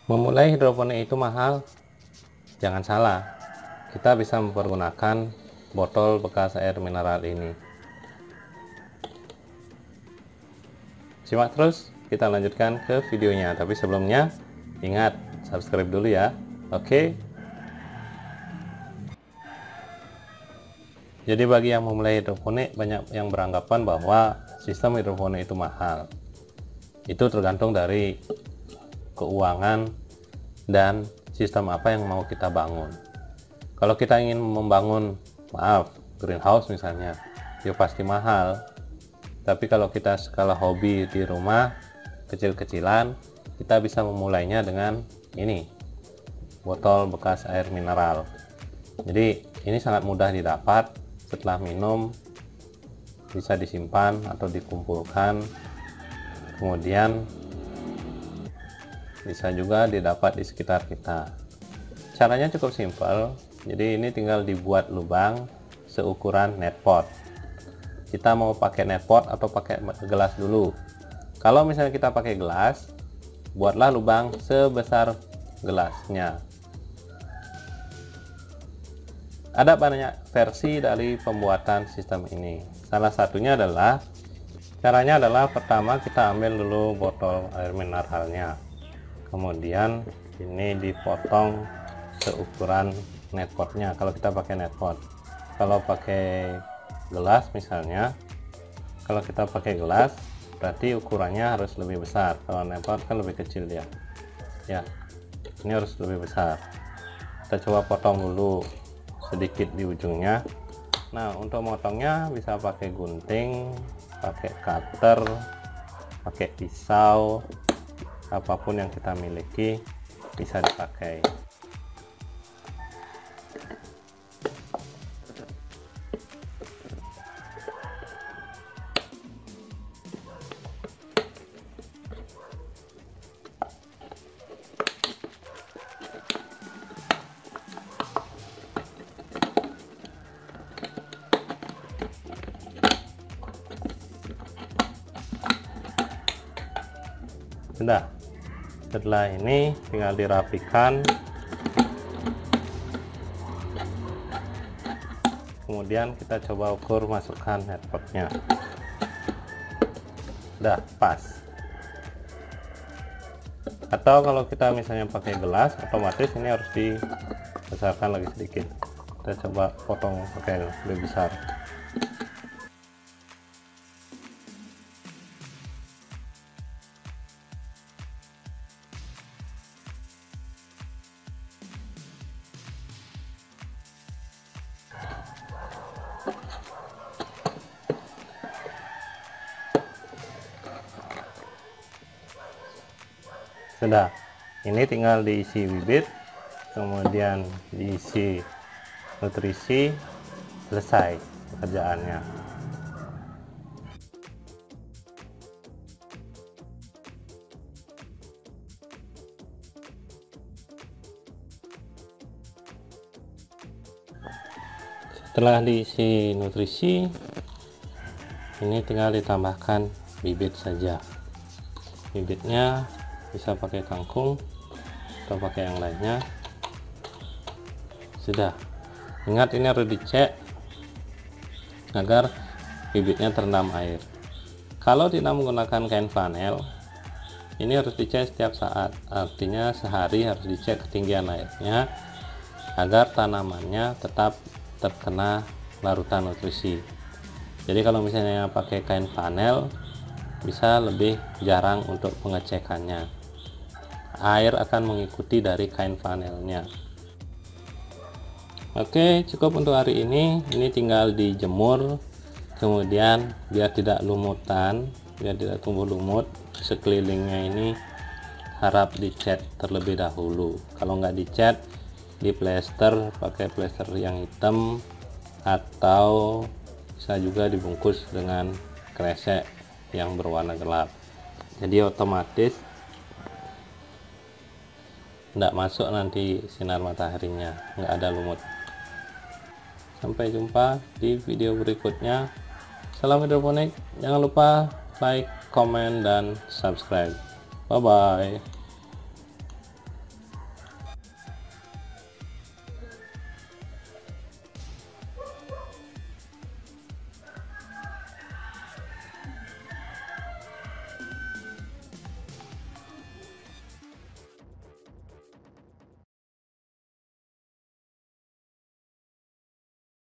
Memulai hidroponik itu mahal? Jangan salah, kita bisa mempergunakan botol bekas air mineral ini. Simak terus, kita lanjutkan ke videonya. Tapi sebelumnya, ingat, subscribe dulu ya. Oke. Jadi bagi yang memulai hidroponik, banyak yang beranggapan bahwa sistem hidroponik itu mahal. Itu tergantung dari keuangan dan sistem apa yang mau kita bangun. Kalau kita ingin membangun, greenhouse misalnya, ya pasti mahal. Tapi kalau kita skala hobi di rumah, kecil-kecilan, kita bisa memulainya dengan ini, botol bekas air mineral. Jadi ini sangat mudah didapat. Setelah minum bisa disimpan atau dikumpulkan, kemudian bisa juga didapat di sekitar kita. Caranya cukup simpel. Jadi ini tinggal dibuat lubang seukuran netpot. Kita mau pakai netpot atau pakai gelas dulu. Kalau misalnya kita pakai gelas, buatlah lubang sebesar gelasnya. Ada banyak versi dari pembuatan sistem ini. Salah satunya adalah, caranya adalah pertama kita ambil dulu botol air mineralnya. Kemudian ini dipotong seukuran netpotnya kalau kita pakai netpot. Kalau pakai gelas misalnya, kalau kita pakai gelas berarti ukurannya harus lebih besar. Kalau netpot kan lebih kecil dia. Ya, ini harus lebih besar. Kita coba potong dulu sedikit di ujungnya. Nah, untuk motongnya bisa pakai gunting, pakai cutter, pakai pisau, apapun yang kita miliki bisa dipakai. Sudah. Setelah ini tinggal dirapikan, kemudian kita coba ukur, masukkan netpotnya. Udah pas. Atau kalau kita misalnya pakai gelas, otomatis ini harus dibesarkan lagi sedikit. Kita coba potong pakai lebih besar. Sudah, ini tinggal diisi bibit, kemudian diisi nutrisi, selesai pekerjaannya. Setelah diisi nutrisi, ini tinggal ditambahkan bibit saja. Bibitnya bisa pakai kangkung atau pakai yang lainnya. Sudah. Ingat, ini harus dicek agar bibitnya terendam air. Kalau tidak menggunakan kain flanel, ini harus dicek setiap saat. Artinya sehari harus dicek ketinggian airnya agar tanamannya tetap terkena larutan nutrisi. Jadi kalau misalnya pakai kain flanel, bisa lebih jarang untuk pengecekannya. Air akan mengikuti dari kain flanelnya. Oke, cukup untuk hari ini. Ini tinggal dijemur, kemudian biar tidak lumutan, biar tidak tumbuh lumut, sekelilingnya ini harap dicat terlebih dahulu. Kalau nggak dicat, di plester, pakai plester yang hitam, atau bisa juga dibungkus dengan kresek yang berwarna gelap. Jadi otomatis tidak masuk nanti sinar mataharinya, nggak ada lumut. Sampai jumpa di video berikutnya. Salam hidroponik, jangan lupa like, komen, dan subscribe. Bye bye.